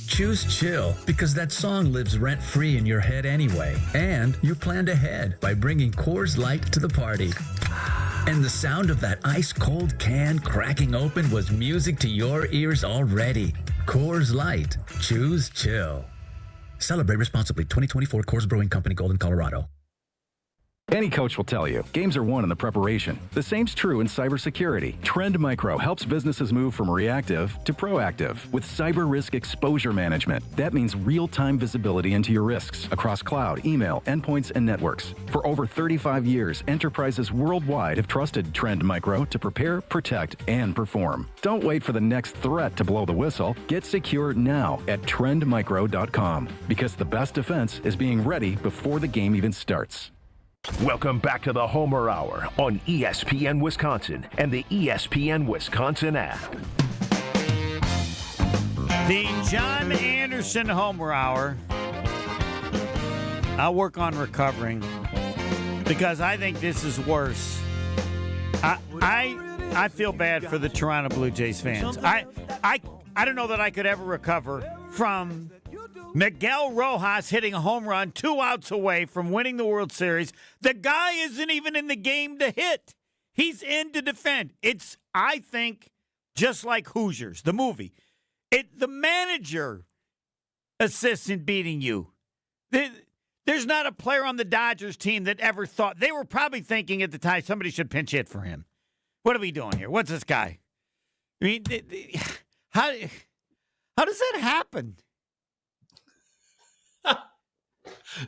choose chill because that song lives rent-free in your head anyway. And you planned ahead by bringing Coors Light to the party. And the sound of that ice-cold can cracking open was music to your ears already. Coors Light. Choose chill. Celebrate responsibly. 2024 Coors Brewing Company, Golden, Colorado. Any coach will tell you, games are won in the preparation. The same's true in cybersecurity. Trend Micro helps businesses move from reactive to proactive with cyber risk exposure management. That means real-time visibility into your risks across cloud, email, endpoints, and networks. For over 35 years, enterprises worldwide have trusted Trend Micro to prepare, protect, and perform. Don't wait for the next threat to blow the whistle. Get secure now at trendmicro.com because the best defense is being ready before the game even starts. Welcome back to the Homer Hour on ESPN Wisconsin and the ESPN Wisconsin app. The John Anderson Homer Hour. I'll work on recovering because I think this is worse. I feel bad for the Toronto Blue Jays fans. I don't know that I could ever recover from Miguel Rojas hitting a home run 2 outs away from winning the World Series. The guy isn't even in the game to hit. He's in to defend. It's, I think, just like Hoosiers, the movie. The manager assists in beating you. There's not a player on the Dodgers team that ever thought. They were probably thinking at the time somebody should pinch hit for him. What are we doing here? What's this guy? I mean, how does that happen?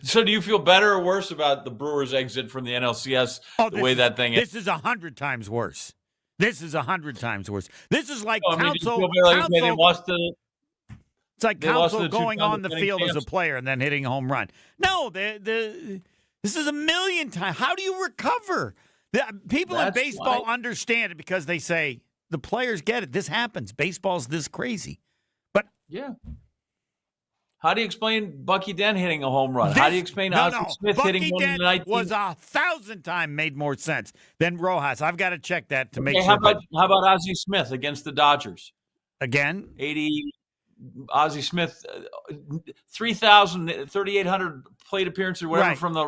So do you feel better or worse about the Brewers' exit from the NLCS, the way that thing is? This is 100 times worse. This is 100 times worse. This is like It's like Counsell going on the field as a player and then hitting a home run. No, this is a million times. How do you recover? People in baseball understand it because they say, the players get it. This happens. Baseball's this crazy. But yeah. How do you explain Bucky Dent hitting a home run? How do you explain Ozzie Smith hitting one in the 19th? Was 1,000 times made more sense than Rojas. I've got to check that to make sure. How about Ozzie Smith against the Dodgers? Again? 80 Ozzie Smith, 3,800 plate appearances or whatever from the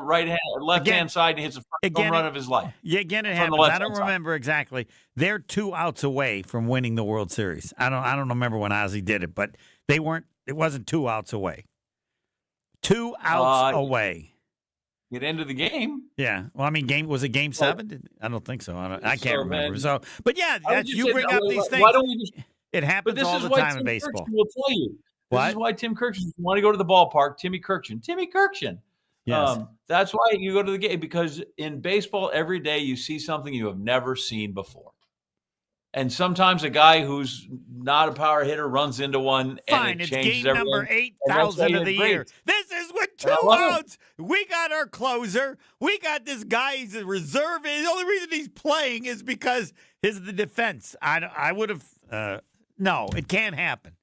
left-hand side, and hits the first home run of his life. Yeah, again, it happens. I don't remember exactly. They're 2 outs away from winning the World Series. I don't remember when Ozzie did it, but they weren't. It wasn't 2 outs away. 2 outs away. Get into the game. Yeah. Well, I mean, was it Game 7? I don't think so. I can't remember. So, but yeah, you bring up these things. Why don't we just? It happens all the time in baseball. Will tell you This is why Tim Kirkshin, if you want to go to the ballpark, Timmy Kirkshin. Yes. That's why you go to the game, because in baseball, every day you see something you have never seen before. And sometimes a guy who's not a power hitter runs into one, Fine, and it it's changes game everything. number 8,000 of the year. This is with 2 outs. We got our closer. We got this guy. He's a reserve. The only reason he's playing is because his the defense. I would have no, it can't happen.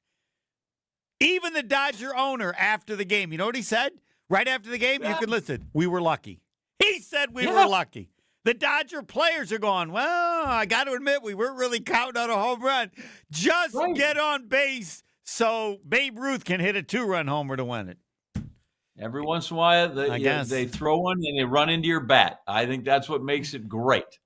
Even the Dodger owner after the game, you know what he said? Right after the game, you can listen. We were lucky. He said we were lucky. The Dodger players are going, well, I got to admit, we weren't really counting on a home run. Just get on base so Babe Ruth can hit a 2-run homer to win it. Every once in a while, they throw one and they run into your bat. I think that's what makes it great.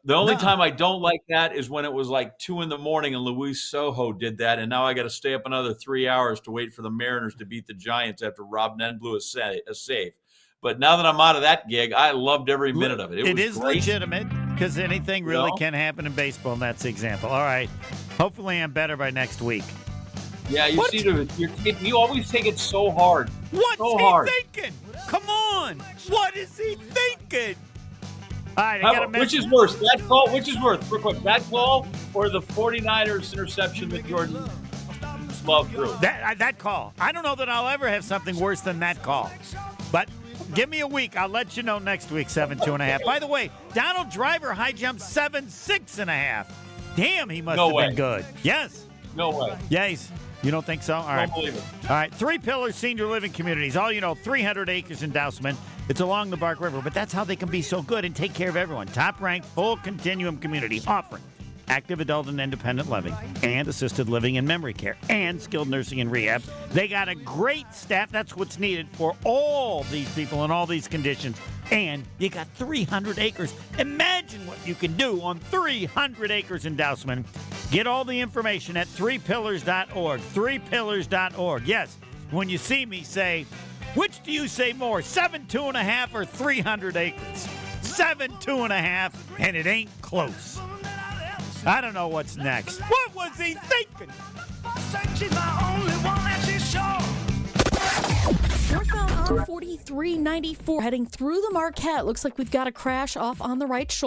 The only time I don't like that is when it was like 2 a.m. and Luis Soho did that, and now I got to stay up another 3 hours to wait for the Mariners to beat the Giants after Rob Nen blew a save. But now that I'm out of that gig, I loved every minute of it. It was is great. legitimate because anything really can happen in baseball, and that's the example. All right. Hopefully I'm better by next week. Yeah, you always take it so hard. What's he thinking? Come on. What is he thinking? All right, I got a message. Which is worse, that call? Which is worse, real quick, that call or the 49ers interception that Jordan Love threw? That call. I don't know that I'll ever have something worse than that call. But give me a week. I'll let you know next week, 7.2.5. By the way, Donald Driver high jumped 7.6.5. Damn, he must have been good. Yes. No way. Yes. You don't think so? All right. Don't believe it. All right. 3 Pillars Senior Living Communities. All you know, 300 acres in Dousman. It's along the Bark River, but that's how they can be so good and take care of everyone. Top-ranked, full continuum community offering active adult and independent living and assisted living and memory care and skilled nursing and rehab. They got a great staff. That's what's needed for all these people in all these conditions. And you got 300 acres. Imagine what you can do on 300 acres in Dousman. Get all the information at 3pillars.org. 3pillars.org. Yes, when you see me, say, which do you say more, 7.2.5 or 300 acres? 7.2.5, and it ain't close. I don't know what's next. What was he thinking? Northbound on 4394 heading through the Marquette. Looks like we've got a crash off on the right shoulder.